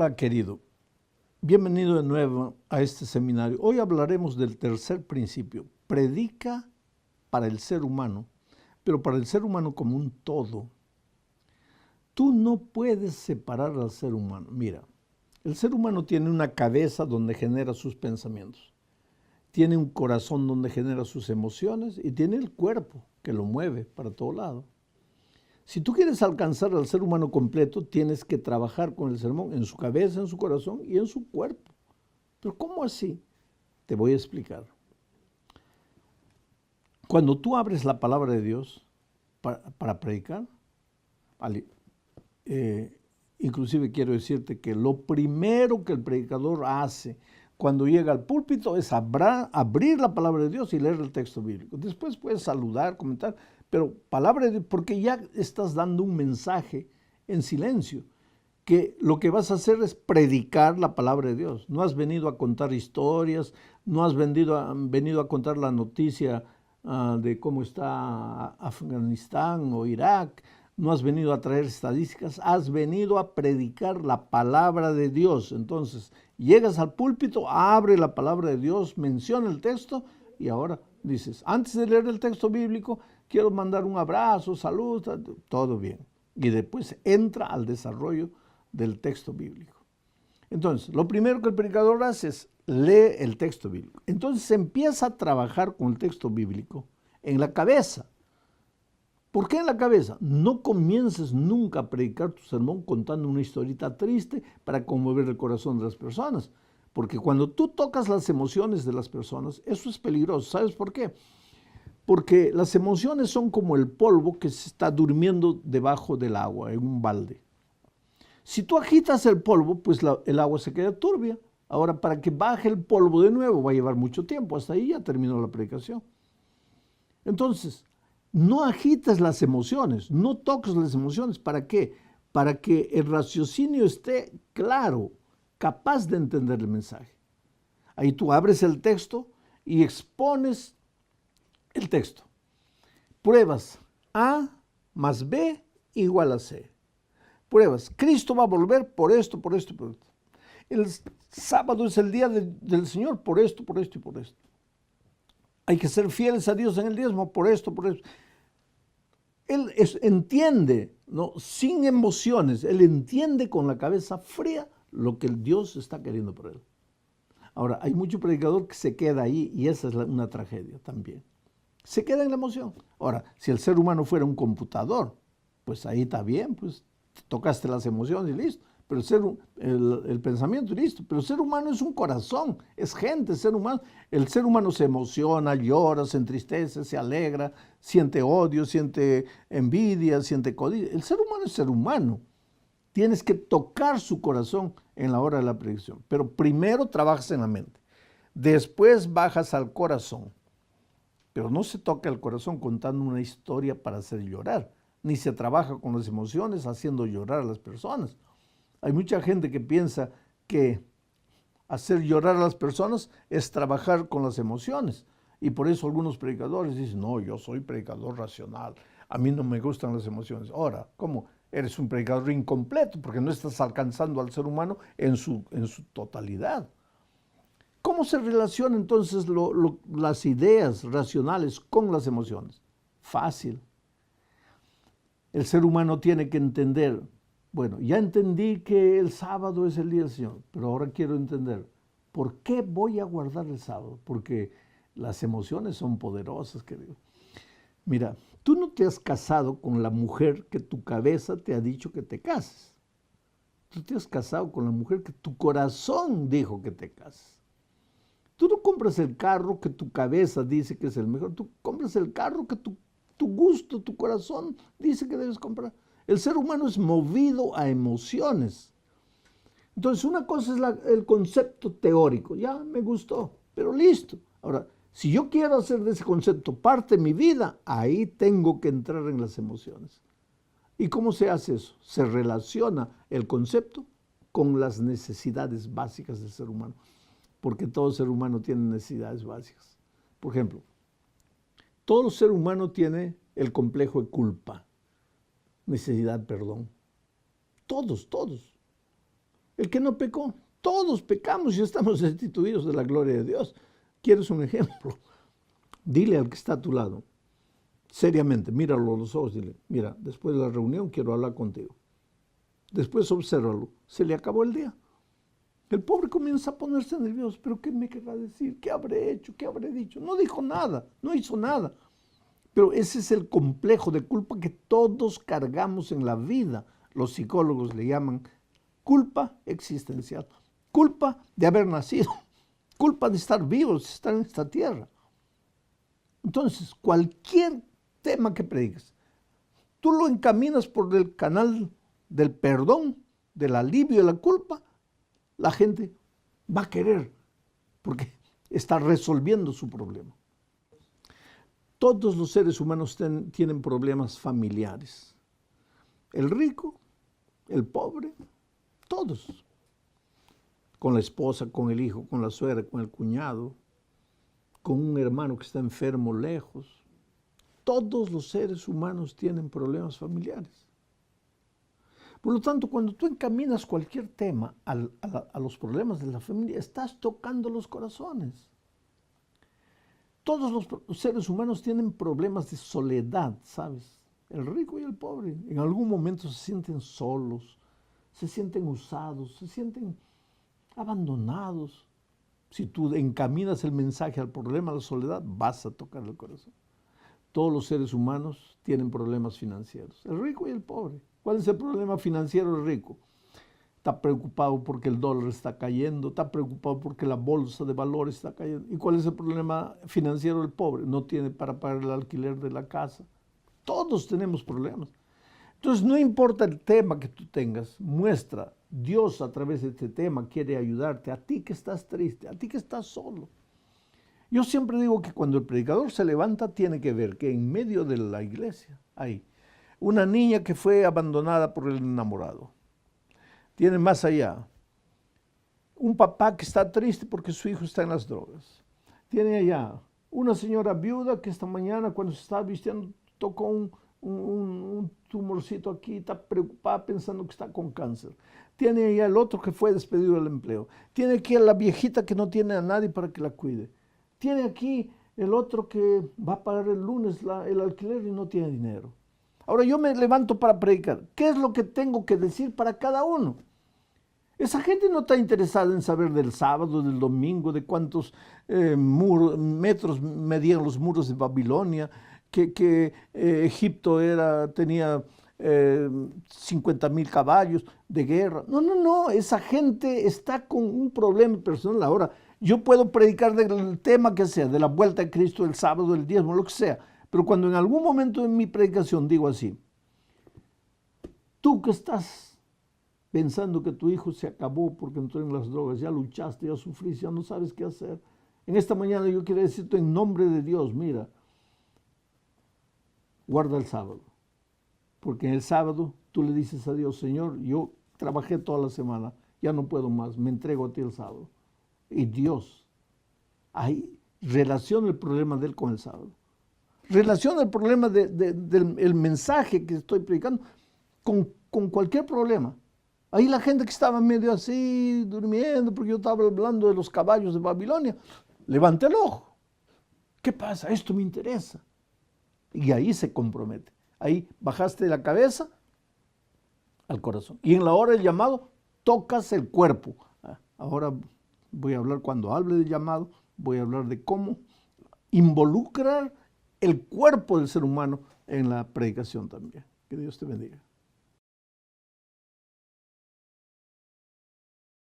Hola querido, bienvenido de nuevo a este seminario. Hoy hablaremos del tercer principio. Predica para el ser humano, pero para el ser humano como un todo. Tú no puedes separar al ser humano. Mira, el ser humano tiene una cabeza donde genera sus pensamientos, tiene un corazón donde genera sus emociones y tiene el cuerpo que lo mueve para todo lado. Si tú quieres alcanzar al ser humano completo, tienes que trabajar con el sermón en su cabeza, en su corazón y en su cuerpo. ¿Pero cómo así? Te voy a explicar. Cuando tú abres la palabra de Dios para predicar, inclusive quiero decirte que lo primero que el predicador hace cuando llega al púlpito es abrir la palabra de Dios y leer el texto bíblico. Después puedes saludar, comentar, pero palabra de Dios, porque ya estás dando un mensaje en silencio, que lo que vas a hacer es predicar la palabra de Dios. No has venido a contar historias, no has venido a contar la noticia de cómo está Afganistán o Irak, no has venido a traer estadísticas, has venido a predicar la palabra de Dios. Entonces, llegas al púlpito, abre la palabra de Dios, menciona el texto y ahora dices, antes de leer el texto bíblico, quiero mandar un abrazo, salud, todo bien. Y después entra al desarrollo del texto bíblico. Entonces, lo primero que el predicador hace es lee el texto bíblico. Entonces empieza a trabajar con el texto bíblico en la cabeza. ¿Por qué en la cabeza? No comiences nunca a predicar tu sermón contando una historieta triste para conmover el corazón de las personas. Porque cuando tú tocas las emociones de las personas, eso es peligroso. ¿Sabes por qué? Porque las emociones son como el polvo que se está durmiendo debajo del agua, en un balde. Si tú agitas el polvo, pues el agua se queda turbia. Ahora, para que baje el polvo de nuevo va a llevar mucho tiempo. Hasta ahí ya terminó la predicación. Entonces, no agites las emociones, no toques las emociones. ¿Para qué? Para que el raciocinio esté claro, capaz de entender el mensaje. Ahí tú abres el texto y expones el texto. Pruebas A más B igual a C. Pruebas, Cristo va a volver por esto, por esto, por esto. El sábado es el día del Señor por esto, por esto y por esto. Hay que ser fieles a Dios en el diezmo por esto, por esto. Él entiende, ¿no? Sin emociones, él entiende con la cabeza fría lo que el Dios está queriendo por él. Ahora, hay mucho predicador que se queda ahí y esa es una tragedia también. Se queda en la emoción. Ahora, si el ser humano fuera un computador, pues ahí está bien, pues tocaste las emociones y listo. Pero el pensamiento y listo. Pero el ser humano es un corazón, es gente, ser humano. El ser humano se emociona, llora, se entristece, se alegra, siente odio, siente envidia, siente codicia. El ser humano es ser humano. Tienes que tocar su corazón en la hora de la predicción. Pero primero trabajas en la mente. Después bajas al corazón. Pero no se toca el corazón contando una historia para hacer llorar, ni se trabaja con las emociones haciendo llorar a las personas. Hay mucha gente que piensa que hacer llorar a las personas es trabajar con las emociones. Y por eso algunos predicadores dicen, no, yo soy predicador racional, a mí no me gustan las emociones. Ahora, ¿cómo? Eres un predicador incompleto porque no estás alcanzando al ser humano en su totalidad. ¿Cómo se relacionan entonces las ideas racionales con las emociones? Fácil. El ser humano tiene que entender, bueno, ya entendí que el sábado es el día del Señor, pero ahora quiero entender, ¿por qué voy a guardar el sábado? Porque las emociones son poderosas, querido. Mira, tú no te has casado con la mujer que tu cabeza te ha dicho que te cases. Tú te has casado con la mujer que tu corazón dijo que te cases. Tú no compras el carro que tu cabeza dice que es el mejor, tú compras el carro que tu gusto, tu corazón dice que debes comprar. El ser humano es movido a emociones. Entonces, una cosa es el concepto teórico, ya me gustó, pero listo. Ahora, si yo quiero hacer de ese concepto parte de mi vida, ahí tengo que entrar en las emociones. ¿Y cómo se hace eso? Se relaciona el concepto con las necesidades básicas del ser humano. Porque todo ser humano tiene necesidades básicas. Por ejemplo, todo ser humano tiene el complejo de culpa, necesidad de perdón. Todos, todos. El que no pecó. Todos pecamos y estamos destituidos de la gloria de Dios. ¿Quieres un ejemplo? Dile al que está a tu lado, seriamente, míralo a los ojos, dile, mira, después de la reunión quiero hablar contigo. Después obsérvalo, se le acabó el día. El pobre comienza a ponerse nervioso, pero ¿qué me querrá decir? ¿Qué habré hecho? ¿Qué habré dicho? No dijo nada, no hizo nada. Pero ese es el complejo de culpa que todos cargamos en la vida. Los psicólogos le llaman culpa existencial, culpa de haber nacido, culpa de estar vivos, de estar en esta tierra. Entonces, cualquier tema que prediques, tú lo encaminas por el canal del perdón, del alivio de la culpa, la gente va a querer, porque está resolviendo su problema. Todos los seres humanos tienen problemas familiares. El rico, el pobre, todos. Con la esposa, con el hijo, con la suegra, con el cuñado, con un hermano que está enfermo lejos. Todos los seres humanos tienen problemas familiares. Por lo tanto, cuando tú encaminas cualquier tema a los problemas de la familia, estás tocando los corazones. Todos los seres humanos tienen problemas de soledad, ¿sabes? El rico y el pobre en algún momento se sienten solos, se sienten usados, se sienten abandonados. Si tú encaminas el mensaje al problema de la soledad, vas a tocar el corazón. Todos los seres humanos tienen problemas financieros, el rico y el pobre. ¿Cuál es el problema financiero del rico? Está preocupado porque el dólar está cayendo, está preocupado porque la bolsa de valores está cayendo. ¿Y cuál es el problema financiero del pobre? No tiene para pagar el alquiler de la casa. Todos tenemos problemas. Entonces, no importa el tema que tú tengas, muestra, Dios a través de este tema quiere ayudarte, a ti que estás triste, a ti que estás solo. Yo siempre digo que cuando el predicador se levanta, tiene que ver que en medio de la iglesia hay una niña que fue abandonada por el enamorado. Tiene más allá un papá que está triste porque su hijo está en las drogas. Tiene allá una señora viuda que esta mañana cuando se estaba vistiendo tocó un tumorcito aquí, está preocupada pensando que está con cáncer. Tiene allá el otro que fue despedido del empleo. Tiene aquí a la viejita que no tiene a nadie para que la cuide. Tiene aquí el otro que va a pagar el lunes el alquiler y no tiene dinero. Ahora yo me levanto para predicar. ¿Qué es lo que tengo que decir para cada uno? Esa gente no está interesada en saber del sábado, del domingo, de cuántos metros medían los muros de Babilonia, que Egipto tenía 50,000 caballos de guerra. No, esa gente está con un problema personal. Ahora, yo puedo predicar del tema que sea, de la vuelta de Cristo, el sábado, el diezmo, lo que sea, pero cuando en algún momento en mi predicación digo así, tú que estás pensando que tu hijo se acabó porque entró en las drogas, ya luchaste, ya sufriste, ya no sabes qué hacer. En esta mañana yo quiero decirte en nombre de Dios, mira, guarda el sábado, porque en el sábado tú le dices a Dios, Señor, yo trabajé toda la semana, ya no puedo más, me entrego a ti el sábado. Y Dios, ahí relaciona el problema de él con el sábado. Relaciona el problema del mensaje que estoy predicando con cualquier problema. Ahí la gente que estaba medio así, durmiendo, porque yo estaba hablando de los caballos de Babilonia, levanta el ojo. ¿Qué pasa? Esto me interesa. Y ahí se compromete. Ahí bajaste la cabeza al corazón. Y en la hora del llamado, tocas el cuerpo. Ahora voy a hablar, cuando hable del llamado, voy a hablar de cómo involucrar el cuerpo del ser humano en la predicación también. Que Dios te bendiga.